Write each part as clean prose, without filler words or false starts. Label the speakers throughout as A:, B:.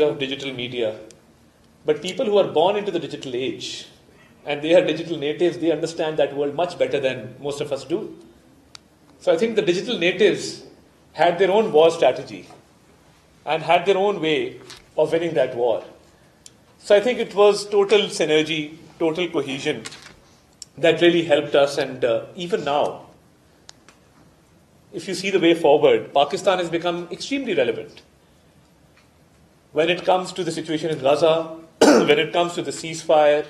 A: of digital media. But people who are born into the digital age and they are digital natives, they understand that world much better than most of us do. So I think the digital natives had their own war strategy and had their own way of winning that war. So I think it was total synergy, total cohesion that really helped us. And even now, if you see the way forward, Pakistan has become extremely relevant. When it comes to the situation in Gaza, when it comes to the ceasefire,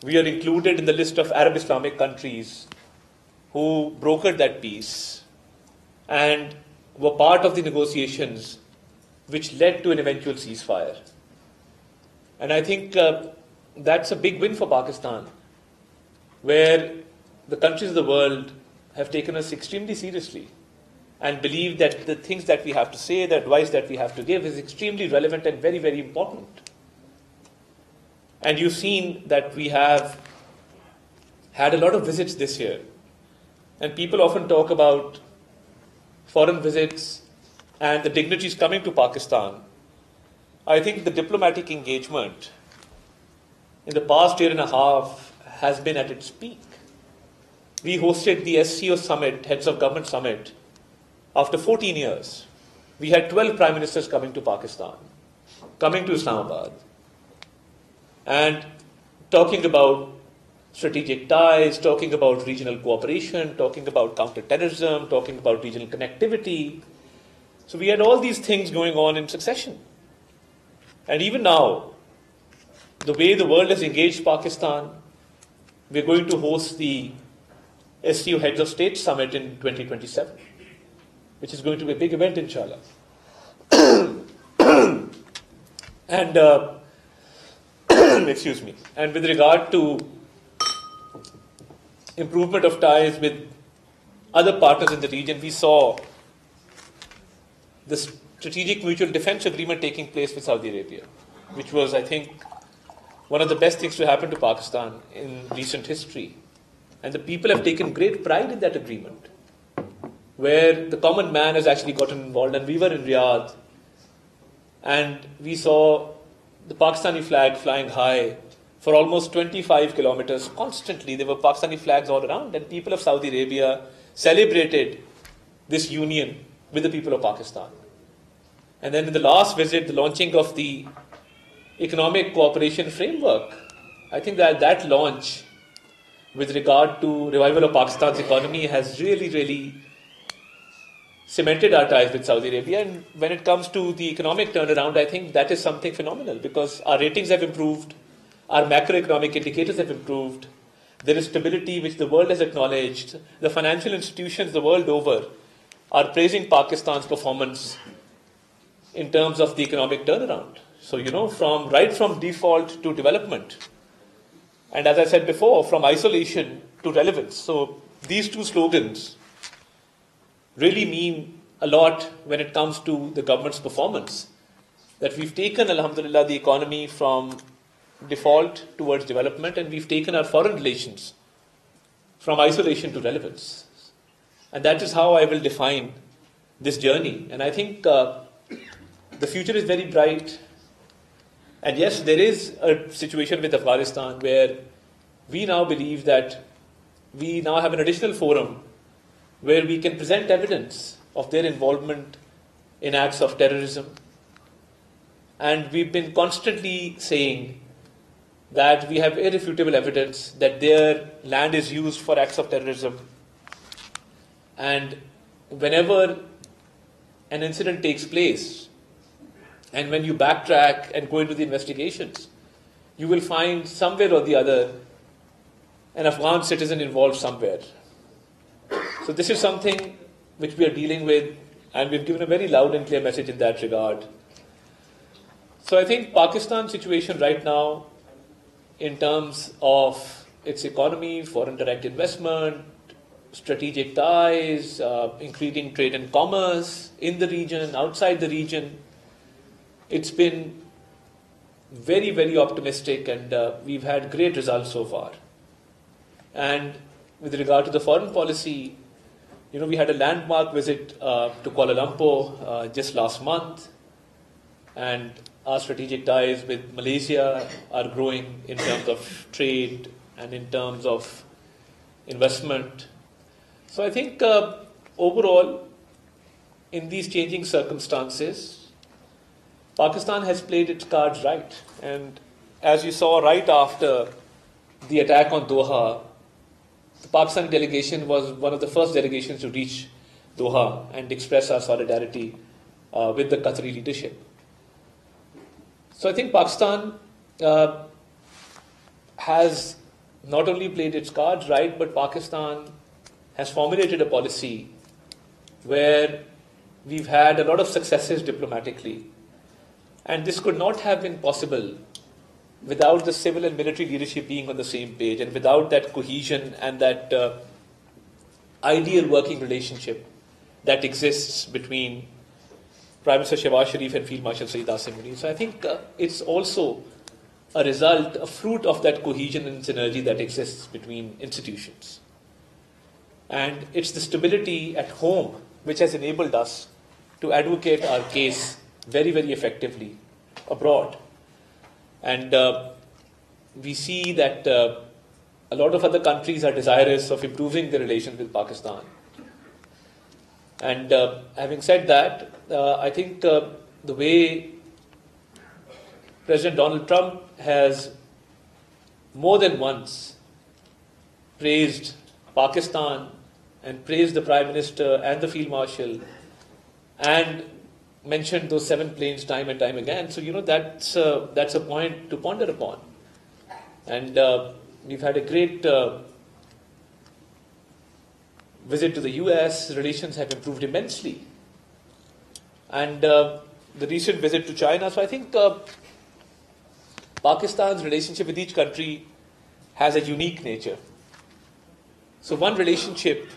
A: we are included in the list of Arab Islamic countries who brokered that peace and were part of the negotiations which led to an eventual ceasefire. And I think that's a big win for Pakistan, where the countries of the world have taken us extremely seriously and believe that the things that we have to say, the advice that we have to give is extremely relevant and very, very important. And you've seen that we have had a lot of visits this year. And people often talk about foreign visits and the dignitaries coming to Pakistan. I think the diplomatic engagement in the past year and a half has been at its peak. We hosted the SCO summit, Heads of Government Summit, after 14 years. We had 12 prime ministers coming to Pakistan, coming to Islamabad, and talking about strategic ties, talking about regional cooperation, talking about counter-terrorism, talking about regional connectivity. So we had all these things going on in succession. And even now, the way the world has engaged Pakistan, we're going to host the SCO Heads of State Summit in 2027, which is going to be a big event, inshallah. And, excuse me, and with regard to improvement of ties with other partners in the region, we saw the Strategic Mutual Defense Agreement taking place with Saudi Arabia, which was, I think, one of the best things to happen to Pakistan in recent history. And the people have taken great pride in that agreement, where the common man has actually gotten involved. And we were in Riyadh, and we saw the Pakistani flag flying high for almost 25 kilometers constantly. There were Pakistani flags all around, and people of Saudi Arabia celebrated this union with the people of Pakistan. And then in the last visit, the launching of the Economic Cooperation Framework, I think that launch with regard to revival of Pakistan's economy has really, really cemented our ties with Saudi Arabia. And when it comes to the economic turnaround, I think that is something phenomenal, because our ratings have improved, our macroeconomic indicators have improved, there is stability which the world has acknowledged. The financial institutions the world over are praising Pakistan's performance in terms of the economic turnaround. So, right from default to development. And as I said before, from isolation to relevance. So these two slogans really mean a lot when it comes to the government's performance. That we've taken, alhamdulillah, the economy from default towards development, and we've taken our foreign relations from isolation to relevance. And that is how I will define this journey. And I think the future is very bright. And yes, there is a situation with Afghanistan where we now believe that we now have an additional forum where we can present evidence of their involvement in acts of terrorism. And we've been constantly saying that we have irrefutable evidence that their land is used for acts of terrorism. And whenever an incident takes place, and when you backtrack and go into the investigations, you will find somewhere or the other an Afghan citizen involved somewhere. So this is something which we are dealing with, and we've given a very loud and clear message in that regard. So I think Pakistan's situation right now, in terms of its economy, foreign direct investment, strategic ties, increasing trade and commerce in the region, outside the region, it's been very, very optimistic, and we've had great results so far. And with regard to the foreign policy, we had a landmark visit to Kuala Lumpur just last month. and our strategic ties with Malaysia are growing in terms of trade and in terms of investment. So I think overall, in these changing circumstances, Pakistan has played its cards right. And as you saw right after the attack on Doha, the Pakistani delegation was one of the first delegations to reach Doha and express our solidarity with the Qatari leadership. So I think Pakistan has not only played its cards right, but Pakistan has formulated a policy where we've had a lot of successes diplomatically. And this could not have been possible without the civil and military leadership being on the same page, and without that cohesion and that ideal working relationship that exists between Prime Minister Shehbaz Sharif and Field Marshal Saeed Asim Munir. So I think it's also a result, a fruit of that cohesion and synergy that exists between institutions. And it's the stability at home which has enabled us to advocate our case very, very effectively abroad. And we see that a lot of other countries are desirous of improving their relations with Pakistan. And having said that, I think the way President Donald Trump has more than once praised Pakistan and praised the Prime Minister and the Field Marshal and mentioned those 7 planes time and time again. So, that's a point to ponder upon. And we've had a great visit to the US. Relations have improved immensely. And the recent visit to China. So I think Pakistan's relationship with each country has a unique nature. So one relationship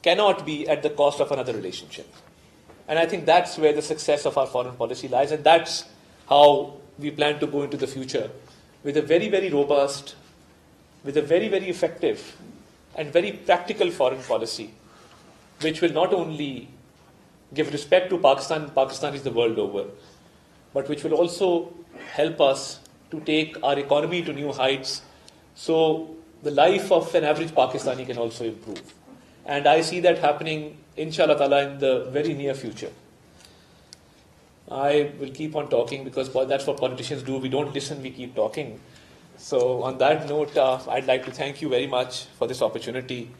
A: cannot be at the cost of another relationship. And I think that's where the success of our foreign policy lies, and that's how we plan to go into the future, with a very, very robust, with a very, very effective and very practical foreign policy, which will not only give respect to Pakistan and Pakistanis the world over, but which will also help us to take our economy to new heights, so the life of an average Pakistani can also improve. And I see that happening, inshallah ta'ala, in the very near future. I will keep on talking because that's what politicians do. We don't listen, we keep talking. So on that note, I'd like to thank you very much for this opportunity.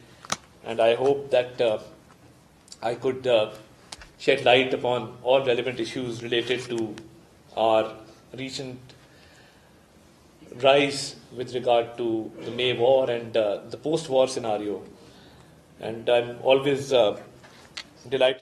A: And I hope that I could shed light upon all relevant issues related to our recent rise with regard to the May war and the post-war scenario. And I'm always delighted.